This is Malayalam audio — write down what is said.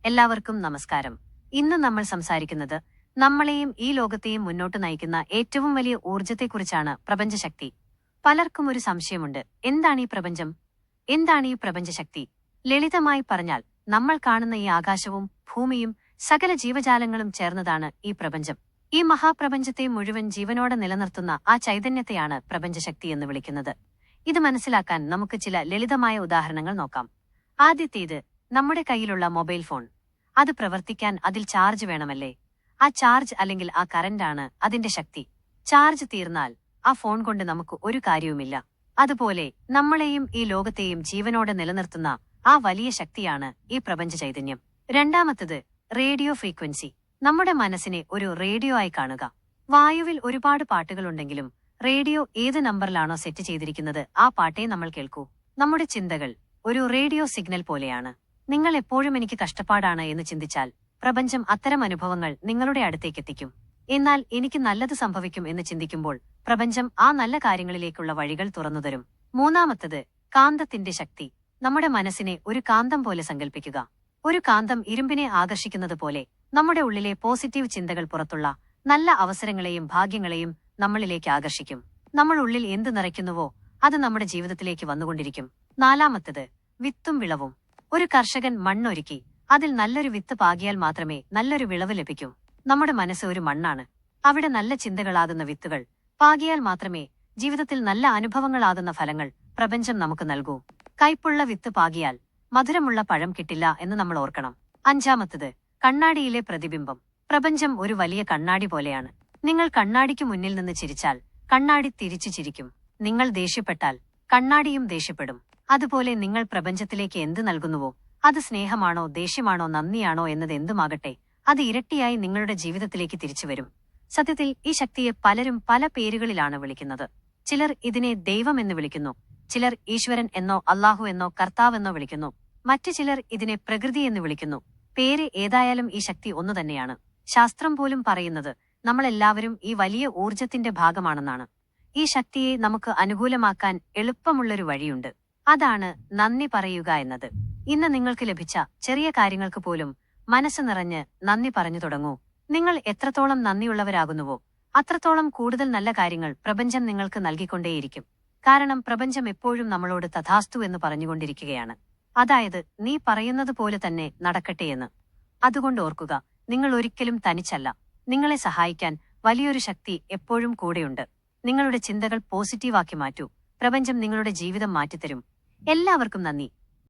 എല്ലാവർക്കും നമസ്കാരം. ഇന്ന് നമ്മൾ സംസാരിക്കുന്നത് നമ്മളെയും ഈ ലോകത്തെയും മുന്നോട്ട് നയിക്കുന്ന ഏറ്റവും വലിയ ഊർജത്തെക്കുറിച്ചാണ്, പ്രപഞ്ചശക്തി. പലർക്കും ഒരു സംശയമുണ്ട്, എന്താണ് ഈ പ്രപഞ്ചം, എന്താണ് ഈ പ്രപഞ്ചശക്തി? ലളിതമായി പറഞ്ഞാൽ, നമ്മൾ കാണുന്ന ഈ ആകാശവും ഭൂമിയും സകല ജീവജാലങ്ങളും ചേർന്നതാണ് ഈ പ്രപഞ്ചം. ഈ മഹാപ്രപഞ്ചത്തെ മുഴുവൻ ജീവനോടെ നിലനിർത്തുന്ന ആ ചൈതന്യത്തെയാണ് പ്രപഞ്ചശക്തി എന്ന് വിളിക്കുന്നത്. ഇത് മനസ്സിലാക്കാൻ നമുക്ക് ചില ലളിതമായ ഉദാഹരണങ്ങൾ നോക്കാം. ആദ്യത്തേത്, നമ്മുടെ കയ്യിലുള്ള മൊബൈൽ ഫോൺ. അത് പ്രവർത്തിക്കാൻ അതിൽ ചാർജ് വേണമല്ലേ? ആ ചാർജ് അല്ലെങ്കിൽ ആ കറന്റാണ് അതിന്റെ ശക്തി. ചാർജ് തീർന്നാൽ ആ ഫോൺ കൊണ്ട് നമുക്ക് ഒരു കാര്യവുമില്ല. അതുപോലെ നമ്മളെയും ഈ ലോകത്തെയും ജീവനോടെ നിലനിർത്തുന്ന ആ വലിയ ശക്തിയാണ് ഈ പ്രപഞ്ച ചൈതന്യം. രണ്ടാമത്തത്, റേഡിയോ ഫ്രീക്വൻസി. നമ്മുടെ മനസ്സിനെ ഒരു റേഡിയോ ആയി കാണുക. വായുവിൽ ഒരുപാട് പാട്ടുകളുണ്ടെങ്കിലും റേഡിയോ ഏത് നമ്പറിലാണോ സെറ്റ് ചെയ്തിരിക്കുന്നത്, ആ പാട്ടേ നമ്മൾ കേൾക്കൂ. നമ്മുടെ ചിന്തകൾ ഒരു റേഡിയോ സിഗ്നൽ പോലെയാണ്. നിങ്ങൾ എപ്പോഴും എനിക്ക് കഷ്ടപ്പാടാണ് എന്ന് ചിന്തിച്ചാൽ പ്രപഞ്ചം അത്തരം അനുഭവങ്ങൾ നിങ്ങളുടെ അടുത്തേക്കെത്തിക്കും. എന്നാൽ എനിക്ക് നല്ലത് സംഭവിക്കും എന്ന് ചിന്തിക്കുമ്പോൾ പ്രപഞ്ചം ആ നല്ല കാര്യങ്ങളിലേക്കുള്ള വഴികൾ തുറന്നുതരും. മൂന്നാമത്തത്, കാന്തത്തിന്റെ ശക്തി. നമ്മുടെ മനസ്സിനെ ഒരു കാന്തം പോലെ സങ്കല്പിക്കുക. ഒരു കാന്തം ഇരുമ്പിനെ ആകർഷിക്കുന്നത് പോലെ നമ്മുടെ ഉള്ളിലെ പോസിറ്റീവ് ചിന്തകൾ പുറത്തുള്ള നല്ല അവസരങ്ങളെയും ഭാഗ്യങ്ങളെയും നമ്മളിലേക്ക് ആകർഷിക്കും. നമ്മൾ ഉള്ളിൽ എന്ത് നിറയ്ക്കുന്നുവോ അത് നമ്മുടെ ജീവിതത്തിലേക്ക് വന്നുകൊണ്ടിരിക്കും. നാലാമത്തത്, വിത്തും വിളവും. ഒരു കർഷകൻ മണ്ണൊരുക്കി അതിൽ നല്ലൊരു വിത്ത് പാകിയാൽ മാത്രമേ നല്ലൊരു വിളവ് ലഭിക്കൂ. നമ്മുടെ മനസ്സ് ഒരു മണ്ണാണ്. അവിടെ നല്ല ചിന്തകളാകുന്ന വിത്തുകൾ പാകിയാൽ മാത്രമേ ജീവിതത്തിൽ നല്ല അനുഭവങ്ങളാകുന്ന ഫലങ്ങൾ പ്രപഞ്ചം നമുക്ക് നൽകൂ. കയ്പുള്ള വിത്ത് പാകിയാൽ മധുരമുള്ള പഴം കിട്ടില്ല എന്ന് നമ്മൾ ഓർക്കണം. അഞ്ചാമത്തത്, കണ്ണാടിയിലെ പ്രതിബിംബം. പ്രപഞ്ചം ഒരു വലിയ കണ്ണാടി പോലെയാണ്. നിങ്ങൾ കണ്ണാടിക്ക് മുന്നിൽ നിന്ന് ചിരിച്ചാൽ കണ്ണാടി തിരിച്ചു ചിരിക്കും. നിങ്ങൾ ദേഷ്യപ്പെട്ടാൽ കണ്ണാടിയും ദേഷ്യപ്പെടും. അതുപോലെ നിങ്ങൾ പ്രപഞ്ചത്തിലേക്ക് എന്ത് നൽകുന്നുവോ, അത് സ്നേഹമാണോ ദേഷ്യമാണോ നന്ദിയാണോ എന്നത് എന്തുമാകട്ടെ, അത് ഇരട്ടിയായി നിങ്ങളുടെ ജീവിതത്തിലേക്ക് തിരിച്ചുവരും. സത്യത്തിൽ ഈ ശക്തിയെ പലരും പല പേരുകളിലാണ് വിളിക്കുന്നത്. ചിലർ ഇതിനെ ദൈവം എന്ന് വിളിക്കുന്നു, ചിലർ ഈശ്വരൻ എന്നോ അല്ലാഹു എന്നോ കർത്താവെന്നോ വിളിക്കുന്നു, മറ്റു ചിലർ ഇതിനെ പ്രകൃതി എന്ന് വിളിക്കുന്നു. പേര് ഏതായാലും ഈ ശക്തി ഒന്നുതന്നെയാണ്. ശാസ്ത്രം പോലും പറയുന്നത് നമ്മളെല്ലാവരും ഈ വലിയ ഊർജത്തിന്റെ ഭാഗമാണെന്നാണ്. ഈ ശക്തിയെ നമുക്ക് അനുകൂലമാക്കാൻ എളുപ്പമുള്ളൊരു വഴിയുണ്ട്. അതാണ് നന്ദി പറയുക എന്നത്. ഇന്ന് നിങ്ങൾക്ക് ലഭിച്ച ചെറിയ കാര്യങ്ങൾക്ക് പോലും മനസ്സ് നിറഞ്ഞ് നന്ദി പറഞ്ഞു തുടങ്ങൂ. നിങ്ങൾ എത്രത്തോളം നന്ദിയുള്ളവരാകുന്നുവോ അത്രത്തോളം കൂടുതൽ നല്ല കാര്യങ്ങൾ പ്രപഞ്ചം നിങ്ങൾക്ക് നൽകിക്കൊണ്ടേയിരിക്കും. കാരണം പ്രപഞ്ചം എപ്പോഴും നമ്മളോട് തഥാസ്തു എന്ന് പറഞ്ഞുകൊണ്ടിരിക്കുകയാണ്. അതായത്, നീ പറയുന്നത് പോലെ തന്നെ നടക്കട്ടെയെന്ന്. അതുകൊണ്ട് ഓർക്കുക, നിങ്ങൾ ഒരിക്കലും തനിച്ചല്ല. നിങ്ങളെ സഹായിക്കാൻ വലിയൊരു ശക്തി എപ്പോഴും കൂടെയുണ്ട്. നിങ്ങളുടെ ചിന്തകൾ പോസിറ്റീവാക്കി മാറ്റൂ. പ്രപഞ്ചം നിങ്ങളുടെ ജീവിതം മാറ്റിത്തരും. എല്ലാവർക്കും നന്ദി.